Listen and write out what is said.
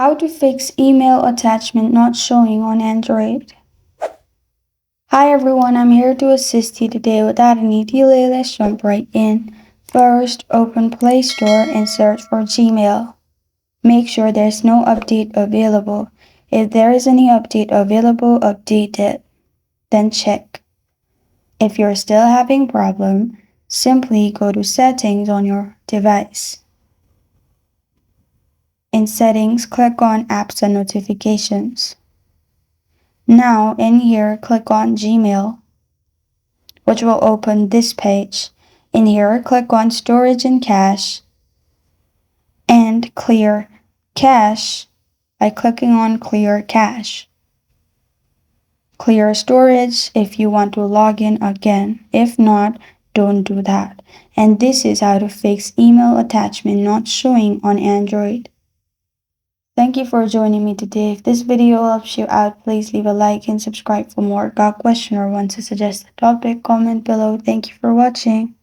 How to fix email attachment not showing on Android. Hi everyone, I'm here to assist you today. Without any delay, let's jump right in. First, open Play Store and search for Gmail. Make sure there's no update available. If there is any update available, update it. Then check. If you're still having problem, simply go to Settings on your device. In Settings, click on Apps and Notifications. Now, in here, click on Gmail, which will open this page. In here, click on Storage and Cache, and clear cache by clicking on Clear Cache. Clear storage if you want to log in again. If not, don't do that. And this is how to fix email attachment not showing on Android. Thank you for joining me today. If this video helps you out, please leave a like and subscribe for more. Got a question or want to suggest a topic? Comment below. Thank you for watching.